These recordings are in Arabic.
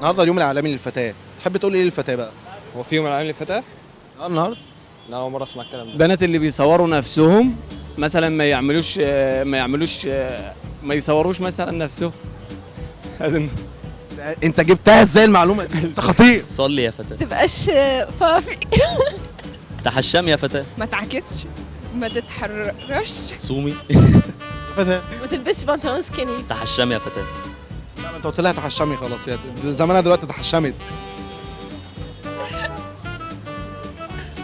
النهارده اليوم العالمي للفتاه، تحب تقول ايه للفتاه بقى؟ هو في يوم العالمي للفتاة؟ النهارده لا، أول مرة أسمع الكلام ده. البنات اللي بيصوروا نفسهم مثلا ما يصوروش مثلا نفسهم. انت جبتها ازاي المعلومه دي؟ انت خطير. صلي يا فتاة، تبقاش فافي. تحشم يا فتاة، ما تعكسش، ما تتحرش، صومي. فتاه. ما تلبسش بنطلون سكيني. تحشم يا فتاة. لا ما انت قلت لها تحشمي خلاص، يا زمانها دلوقتي تحشمت.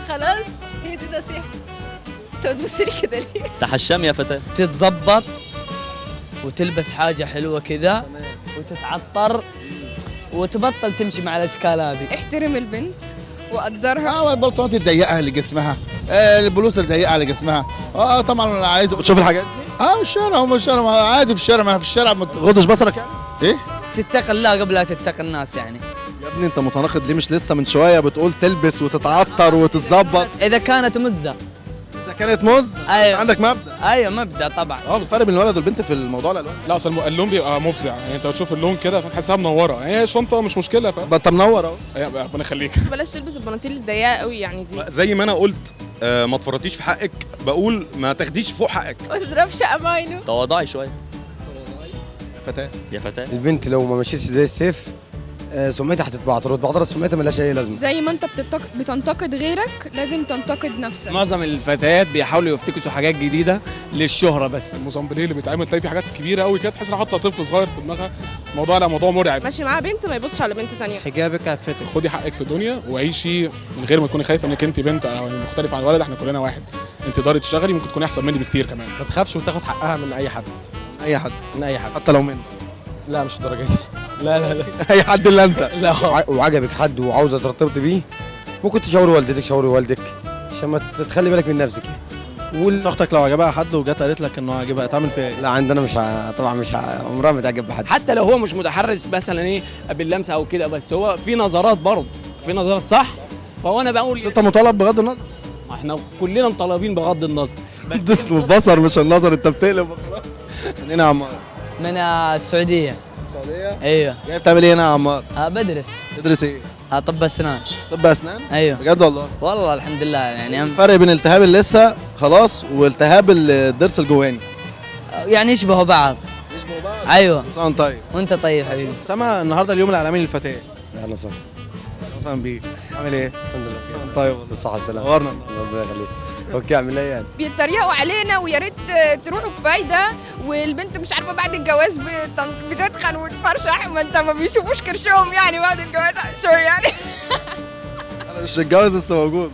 خلاص هي دي نصيحة. انت بتبص لي كده ليه؟ تحشم يا فتاة. تتظبط وتلبس حاجة حلوة كذا وتتعطر وتبطل تمشي مع الاشكال هذه. احترم البنت وقدرها. البلطونات الضيقه اللي جسمها، البلوز الضيقه على جسمها. طبعا عايز بتشوف الحاجات دي؟ في الشارع، هم الشارع عادي، في الشارع، ما انا في الشارع غضش بصرك يعني؟ ايه؟ تتقي الله قبل لا تتقي الناس يعني. يا ابني انت متناقض ليه؟ مش لسه من شويه بتقول تلبس وتتعطر وتتظبط؟ إذا كانت مزة. اذا كانت مز أيوة. عندك مبدا. أيوة مبدأ طبعا. الفرق بين الولد والبنت في الموضوع الالوان. لا اصل اللون بيبقى مفزع، يعني انت بتشوف اللون كده فتحسها منوره، يعني هي شنطه مش مشكله، فاهم؟ ما انت منور اهو. ربنا يخليك. بلاش تلبس البناطيل الضيقة قوي يعني دي. زي ما انا قلت ما تفرطيش في حقك، بقول ما تاخديش فوق حقك. ما تضربش اماينه. تواضعي شوية فتاه. يا فتاة. البنت لو ما مشيتش زي السيف سمعتها هتتبعتر، وتبعترت سمعتها ملهاش اي لازمه. زي ما انت بتنتقد غيرك لازم تنتقد نفسك. معظم الفتيات بيحاولوا يفتكسوا حاجات جديده للشهره بس. الموزمبليه اللي بيتعمل تلاقي في حاجات كبيره قوي كده، تحس انها حاطه طفل صغير في دماغها. الموضوع لا، موضوع مرعب. ماشي معاها بنت ما يبصش على بنت تانية. حجابك هفتك. خدي حقك في الدنيا وعيشي من غير ما تكوني خايفه انك انت بنت او مختلفه عن الولد، احنا كلنا واحد. انت تقدري تشتغلي، ممكن تكوني احسن مني بكتير كمان. ما تخافش وتاخد حقها من أي حد. اي حد من أي حد. حتى لو منه. لا مش الدرجة دي. لا. اي حد الا انت. لا. وعجبك حد وعاوزه ترتبطي بيه، ممكن تشاوري والدتك، شاوري والدك عشان ما تخلي بالك من نفسك. اختك لو عجبها حد وجت قالت لك انه عجبها تعمل فيها ايه؟ لا عندنا طبعا مش عمرها ما تعجب بحد. حتى لو هو مش متحرش مثلا ايه باللمسه او كده، بس هو في نظرات برضه، في نظرات صح. فهو انا بقول بس انت مطالب بغض النظر. احنا كلنا مطالبين بغض النظر. بس بصر مش النظر، انت بتقلب وخلاص. منين يا عمار؟ من السعودية. السعوديه؟ أيوة. جاي بتعمل ايه هنا يا عمار؟ بدرس. تدرس ايه؟ طب أسنان. طب اسنان؟ أيوة. بجد والله؟ والله الحمد لله يعني الفرق بين التهاب اللثه خلاص والتهاب الضرس الجواني يعني يشبهوا بعض. يشبهوا بعض؟ أيوة. صان طيب. وأنت طيب حبيبي. سما النهارده اليوم العالمي للفتاه. اهلا وسهلا. مثلا بيه عامل ايه؟ الحمد لله. صان طيب والله. بالصحه والسلامه. نورنا. ربنا يخليك. اوكي اعمل ايه يعني؟ بيتريقوا علينا ويا ريت تروحوا بفايده، والبنت مش عارفه بعد الجواز بتتخن وتفرشح، ما انت ما بيشوفوش كرشهم يعني بعد الجواز. سوري يعني. انا مش متجوز بس موجود.